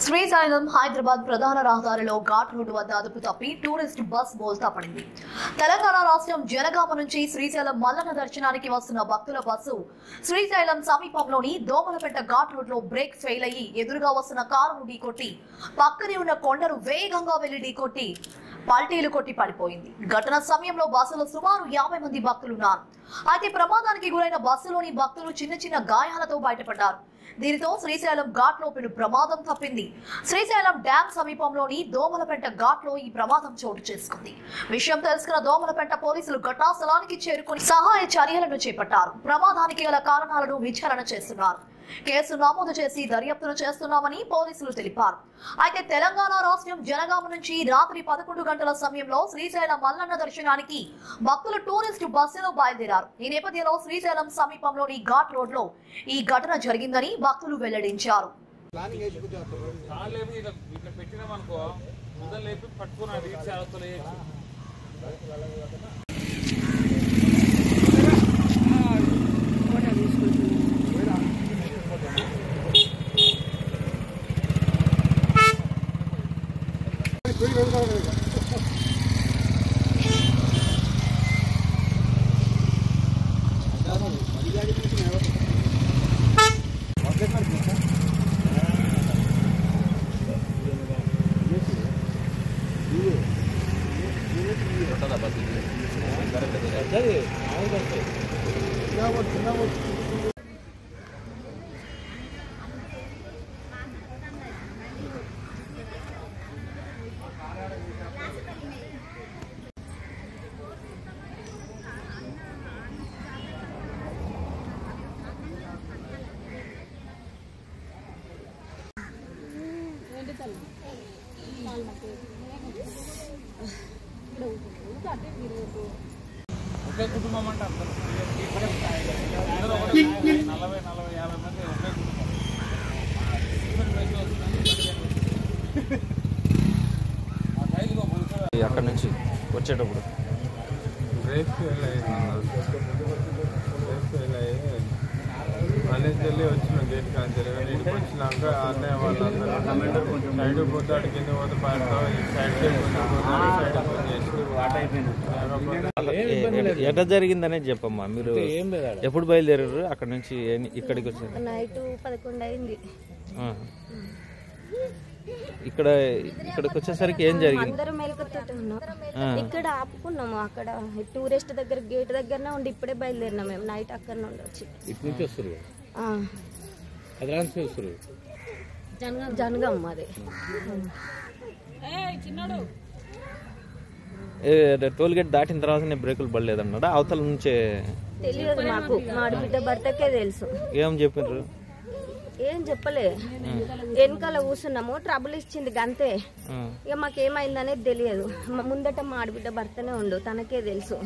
శ్రీశైలం హైదరాబాద్ ప్రధాన రహదారిలో ఘాట్ రోడ్డు వద్ద అదుపు తప్పి టూరిస్ట్ బస్ బోల్తా పడింది. తెలంగాణ రాష్ట్రం జనగామ నుంచి శ్రీశైలం మల్లన్న దర్శనానికి వస్తున్న భక్తుల బస్సు శ్రీశైలం సమీపంలోని దోమలపేట ఘాట్ రోడ్ లో బ్రేక్ ఫెయిల్ అయ్యి ఎదురుగా వస్తున్న కారును ఢీకొట్టి పక్కనే ఉన్న కొండను వేగంగా వెళ్లి ఢీకొట్టి పల్టీలు కొట్టి పడిపోయింది. ఘటన సమయంలో బస్సులో సుమారు 50 మంది భక్తులున్నారు. అయితే ప్రమాదానికి గురైన బస్సులోని భక్తులు చిన్న చిన్న గాయాలతో బయటపడ్డారు. దీనితో శ్రీశైలం ఘాట్ లో పెను ప్రమాదం తప్పింది. శ్రీశైలం డ్యాం సమీపంలోని దోమలపెంట ఘాట్ లో ఈ ప్రమాదం చోటు చేసుకుంది. విషయం తెలుసుకున్న దోమలపెంట పోలీసులు ఘటనా స్థలానికి చేరుకుని సహాయ చర్యలను చేపట్టారు. ప్రమాదానికి గల కారణాలను విచారణ చేస్తున్నారు. కేసు నమోదు చేసి దర్యాప్తును చేస్తున్నామని పోలీసులు తెలిపారు. అయితే తెలంగాణ రాష్ట్రం జనగామ నుంచి రాత్రి 11 గంటల సమయంలో శ్రీశైలం మల్లన్న దర్శనానికి భక్తులు టూరిస్టు బస్సులో బయలుదేరారు. ఈ నేపథ్యంలో శ్రీశైలం సమీపంలోని ఘాట్ రోడ్ లో ఈ ఘటన జరిగిందని భక్తులు వెల్లడించారు. ఒకే కుటుంబం అంటే అందరూ 40-50 మంది ఒకే అక్కడ నుంచి వచ్చేటప్పుడు బ్రేక్ ఫెయిల్ అయ్యి కాలేజీకి వెళ్ళి వచ్చిన గేట్ కాంచెలు కానీ ఇంటికి వచ్చినాక అన్నయ్య వాళ్ళందరూ సైడ్ పోతాడు కింద పోతే పాడతావు సైడ్కి ఎట్లా జరిగిందనేది చెప్పమ్మా. మీరు ఎప్పుడు బయలుదేరారు అక్కడ నుంచి ఇక్కడికి వచ్చారు? నైట్ 11 అయింది. ఇక్కడికి వచ్చేసరికి ఏం జరిగింది? అందరం మేలుకతోటి ఉన్నాం. ఇక్కడ ఆపుకున్నాము. అక్కడ టూరిస్ట్ దగ్గర గేట్ దగ్గరనే ఉండి ఇప్పుడే బయలుదేరినాం మేము. నైట్ అక్కడ నుండి వచ్చి జనగాం అది టోల్ గేట్ దాటిన తర్వాత బ్రేకులు పడలేదన్నాడా? అవతల నుంచే తెలియదు మాకు. మా ఆడబిడ్డ భర్తకే తెలుసు. ఏం చెప్పారు? ఏం చెప్పలే. వెనకాల కూర్చున్నాము. ట్రబుల్ ఇచ్చింది గంతే. ఇక మాకేమైందనేది తెలియదు. ముందట మా ఆడబిడ్డ భర్తనే ఉండు. తనకే తెలుసు.